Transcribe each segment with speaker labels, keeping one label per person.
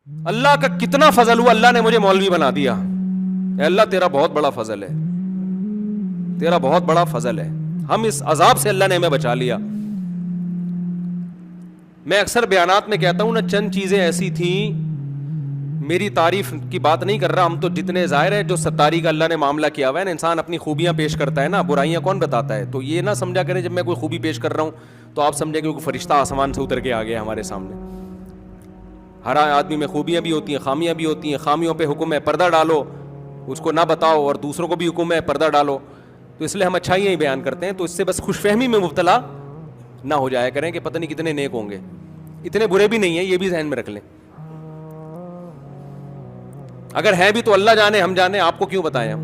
Speaker 1: اللہ کا کتنا فضل ہوا, اللہ نے مجھے مولوی بنا دیا. اے اللہ تیرا بہت بڑا فضل ہے, تیرا بہت بڑا فضل ہے. ہم اس عذاب سے اللہ نے ہمیں بچا لیا. میں اکثر بیانات میں کہتا ہوں نا, چند چیزیں ایسی تھیں, میری تعریف کی بات نہیں کر رہا, ہم تو جتنے ظاہر ہے جو ستاری کا اللہ نے معاملہ کیا ہوا ہے نا, انسان اپنی خوبیاں پیش کرتا ہے نا, برائیاں کون بتاتا ہے. تو یہ نہ سمجھا کریں جب میں کوئی خوبی پیش کر رہا ہوں تو آپ سمجھیں کہ کوئی فرشتہ آسمان سے اتر کے آ گیا ہمارے سامنے. ہر آدمی میں خوبیاں بھی ہوتی ہیں, خامیاں بھی ہوتی ہیں. خامیوں پہ حکم ہے پردہ ڈالو, اس کو نہ بتاؤ, اور دوسروں کو بھی حکم ہے پردہ ڈالو. تو اس لیے ہم اچھائیاں ہی بیان کرتے ہیں. تو اس سے بس خوش فہمی میں مبتلا نہ ہو جایا کریں کہ پتہ نہیں کتنے نیک ہوں گے. اتنے برے بھی نہیں ہیں, یہ بھی ذہن میں رکھ لیں. اگر ہیں بھی تو اللہ جانے, ہم جانے, آپ کو کیوں بتائیں, ہم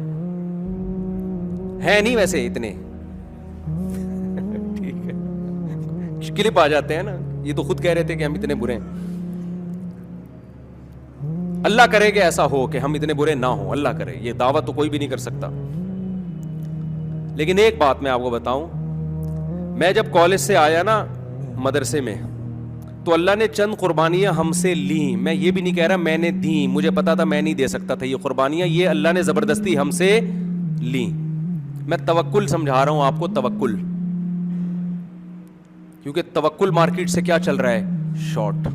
Speaker 1: ہیں نہیں ویسے اتنے. ٹھیک ہے, کلپ آ جاتے ہیں نا, یہ تو خود کہہ رہے تھے کہ ہم اتنے برے ہیں. اللہ کرے کہ ایسا ہو کہ ہم اتنے برے نہ ہوں, اللہ کرے, یہ دعویٰ تو کوئی بھی نہیں کر سکتا. لیکن ایک بات میں آپ کو بتاؤں, میں جب کالج سے آیا نا مدرسے میں, تو اللہ نے چند قربانیاں ہم سے لیں. میں یہ بھی نہیں کہہ رہا میں نے دیں, مجھے پتا تھا میں نہیں دے سکتا تھا یہ قربانیاں, یہ اللہ نے زبردستی ہم سے لیں. میں توکل سمجھا رہا ہوں آپ کو, توکل. کیونکہ توکل مارکیٹ سے کیا چل رہا ہے, شارٹ.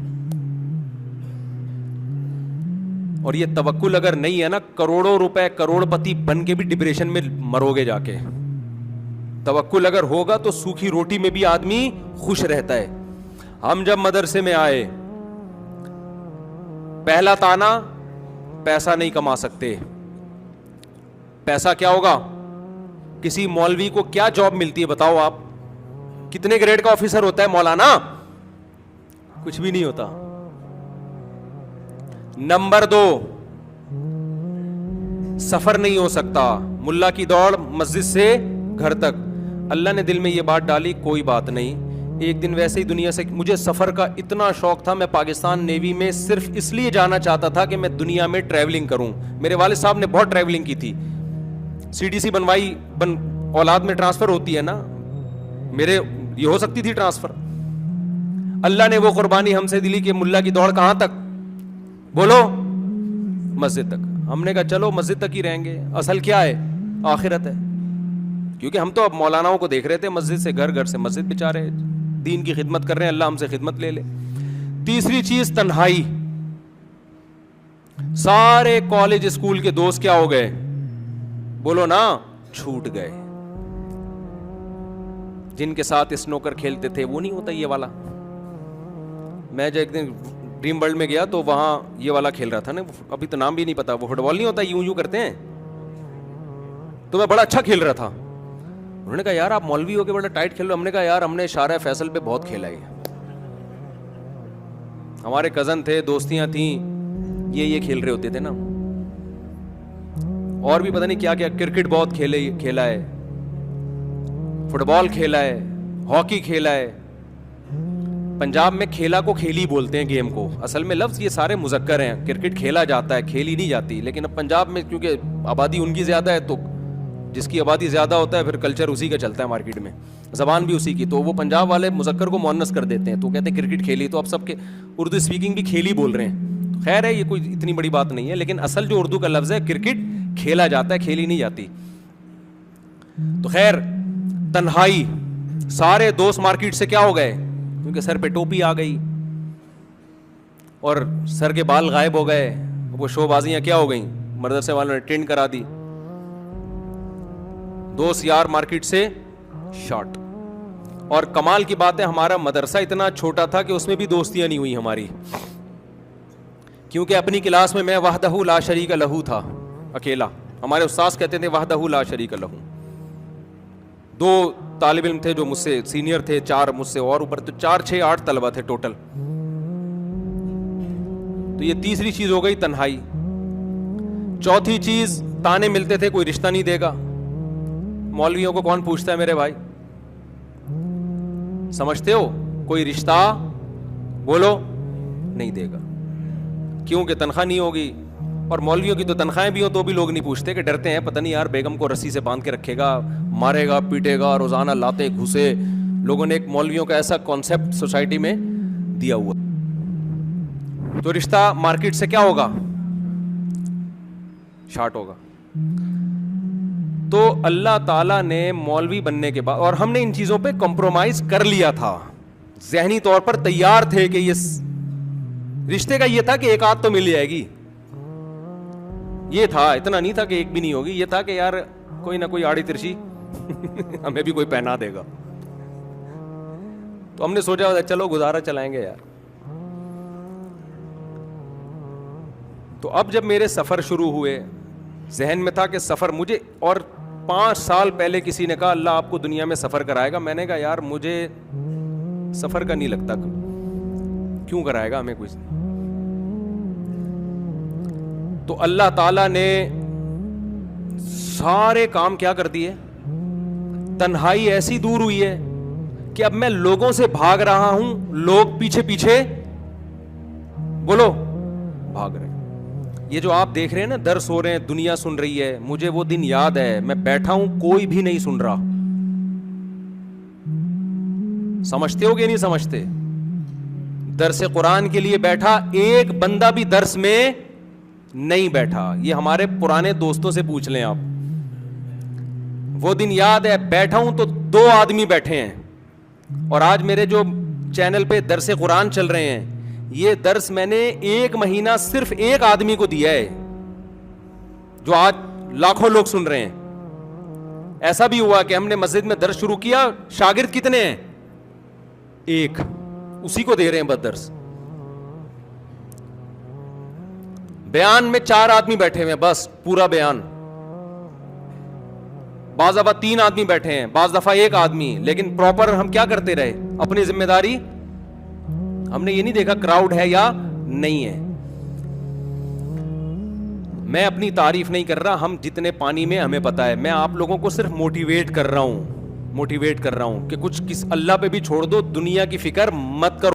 Speaker 1: اور یہ توکل اگر نہیں ہے نا, کروڑوں روپے کروڑ پتی بن کے بھی ڈپریشن میں مرو گے جا کے. توکل اگر ہوگا تو سوکھی روٹی میں بھی آدمی خوش رہتا ہے. ہم جب مدرسے میں آئے, پہلا تانا, پیسہ نہیں کما سکتے. پیسہ کیا ہوگا, کسی مولوی کو کیا جاب ملتی ہے بتاؤ آپ, کتنے گریڈ کا آفیسر ہوتا ہے مولانا, کچھ بھی نہیں ہوتا. نمبر 2, سفر نہیں ہو سکتا, ملا کی دوڑ مسجد سے گھر تک. اللہ نے دل میں یہ بات ڈالی, کوئی بات نہیں, ایک دن ویسے ہی دنیا سے, مجھے سفر کا اتنا شوق تھا, میں پاکستان نیوی میں صرف اس لیے جانا چاہتا تھا کہ میں دنیا میں ٹریولنگ کروں. میرے والد صاحب نے بہت ٹریولنگ کی تھی, CDC بنوائی, اولاد میں ٹرانسفر ہوتی ہے نا, میرے یہ ہو سکتی تھی ٹرانسفر. اللہ نے وہ قربانی ہم سے دلی کہ ملا کی دوڑ کہاں تک, بولو, مسجد تک. ہم نے کہا چلو مسجد تک ہی رہیں گے, اصل کیا ہے, آخرت ہے. کیونکہ ہم تو اب مولاناؤں کو دیکھ رہے تھے مسجد سے گھر, گھر سے مسجد, بیچارے دین کی خدمت کر رہے ہیں, اللہ ہم سے خدمت لے لے. تیسری چیز تنہائی. سارے کالج اسکول کے دوست کیا ہو گئے, بولو نا, چھوٹ گئے. جن کے ساتھ اسنوکر کھیلتے تھے وہ نہیں ہوتا یہ والا. میں جو ایک دن ڈریم ورلڈ میں گیا تو وہاں یہ والا کھیل رہا تھا نا, ابھی تو نام بھی نہیں پتا, وہ فٹ بال نہیں ہوتا یوں یوں کرتے ہیں, تو میں بڑا اچھا کھیل رہا تھا. انہوں نے کہا یار آپ مولوی ہو کے بڑا ٹائٹ کھیل رہے ہو. ہم نے کہا یار ہم نے شارع فیصل پہ بہت کھیلا ہے, ہمارے کزن تھے, دوستیاں تھیں, یہ کھیل رہے ہوتے تھے نا. اور بھی پتہ نہیں کیا کیا, کرکٹ بہت کھیلا ہے, فٹ بال کھیلا ہے, ہاکی کھیلا ہے. پنجاب میں کھیلا کو کھیلی بولتے ہیں گیم کو, اصل میں لفظ یہ سارے مذکر ہیں. کرکٹ کھیلا جاتا ہے, کھیلی نہیں جاتی. لیکن اب پنجاب میں کیونکہ آبادی ان کی زیادہ ہے, تو جس کی آبادی زیادہ ہوتا ہے پھر کلچر اسی کا چلتا ہے مارکیٹ میں, زبان بھی اسی کی, تو وہ پنجاب والے مذکر کو مؤنث کر دیتے ہیں, تو کہتے ہیں کرکٹ کھیلی. تو اب سب کے اردو اسپیکنگ بھی کھیلی بول رہے ہیں. خیر ہے, یہ کوئی اتنی بڑی بات نہیں ہے, لیکن اصل جو اردو کا لفظ ہے کرکٹ کھیلا جاتا ہے, کھیلی نہیں جاتی. تو خیر, تنہائی. سارے دوست مارکیٹ سے کیا ہو گئے, کیونکہ سر پہ ٹوپی آ گئی اور سر کے بال غائب ہو گئے. وہ شو بازیاں کیا ہو گئیں, مدرسے والوں نے ٹرینڈ کرا دی. دوست یار مارکیٹ سے شارٹ. اور کمال کی بات ہے, ہمارا مدرسہ اتنا چھوٹا تھا کہ اس میں بھی دوستیاں نہیں ہوئی ہماری, کیونکہ اپنی کلاس میں میں وحدہ لا شریک لہو تھا, اکیلا. ہمارے استاذ کہتے تھے وحدہ لا شریک لہو. 2 طالب علم تھے جو مجھ سے سینئر تھے, 4 مجھ سے اور اوپر, تو 4 6 8 طلبہ تھے ٹوٹل. تو یہ تیسری چیز ہو گئی تنہائی. چوتھی چیز, تانے ملتے تھے کوئی رشتہ نہیں دے گا. مولویوں کو کون پوچھتا ہے میرے بھائی, سمجھتے ہو, کوئی رشتہ بولو نہیں دے گا, کیونکہ تنخواہ نہیں ہوگی. اور مولویوں کی تو تنخواہیں بھی ہو تو بھی لوگ نہیں پوچھتے, کہ ڈرتے ہیں پتہ نہیں یار بیگم کو رسی سے باندھ کے رکھے گا, مارے گا, پیٹے گا, روزانہ لاتے گھسے. لوگوں نے ایک مولویوں کا ایسا کانسیپٹ سوسائٹی میں دیا ہوا. تو رشتہ مارکیٹ سے کیا ہوگا؟ شارٹ ہوگا. تو اللہ تعالیٰ نے مولوی بننے کے بعد, اور ہم نے ان چیزوں پہ کمپرومائز کر لیا تھا, ذہنی طور پر تیار تھے کہ یہ رشتے کا یہ تھا کہ ایک آدھ تو مل جائے گی, یہ تھا, اتنا نہیں تھا کہ ایک بھی نہیں ہوگی, یہ تھا کہ یار کوئی نہ کوئی آڑی ترچی ہمیں بھی کوئی پہنا دے گا. تو ہم نے سوچا چلو گزارا چلائیں گے یار. تو اب جب میرے سفر شروع ہوئے, ذہن میں تھا کہ سفر مجھے, اور 5 سال پہلے کسی نے کہا اللہ آپ کو دنیا میں سفر کرائے گا. میں نے کہا یار مجھے سفر کا نہیں لگتا, کیوں کرائے گا ہمیں کچھ. تو اللہ تعالیٰ نے سارے کام کیا کر دیے, تنہائی ایسی دور ہوئی ہے کہ اب میں لوگوں سے بھاگ رہا ہوں, لوگ پیچھے پیچھے بولو بھاگ رہے ہیں. یہ جو آپ دیکھ رہے ہیں نا درس ہو رہے ہیں, دنیا سن رہی ہے, مجھے وہ دن یاد ہے, میں بیٹھا ہوں کوئی بھی نہیں سن رہا. سمجھتے ہو کہ نہیں سمجھتے؟ درس قرآن کے لیے بیٹھا, ایک بندہ بھی درس میں نہیں بیٹھا. یہ ہمارے پرانے دوستوں سے پوچھ لیں آپ, وہ دن یاد ہے, بیٹھا ہوں تو 2 آدمی بیٹھے ہیں. اور آج میرے جو چینل پہ درس قرآن چل رہے ہیں, یہ درس میں نے 1 مہینہ صرف ایک آدمی کو دیا ہے, جو آج لاکھوں لوگ سن رہے ہیں. ایسا بھی ہوا کہ ہم نے مسجد میں درس شروع کیا, شاگرد کتنے ہیں؟ 1, اسی کو دے رہے ہیں بس درس. بیان میں 4 آدمی بیٹھے ہوئے ہیں, بس پورا بیان. بعض دفعہ 3 آدمی بیٹھے ہیں, بعض دفعہ 1 آدمی, لیکن پراپر ہم کیا کرتے رہے, اپنی ذمہ داری. ہم نے یہ نہیں دیکھا کراؤڈ ہے یا نہیں ہے. میں اپنی تعریف نہیں کر رہا, ہم جتنے پانی میں ہمیں پتا ہے. میں آپ لوگوں کو صرف موٹیویٹ کر رہا ہوں کہ کچھ اللہ پہ بھی چھوڑ دو, دنیا کی فکر مت کرو.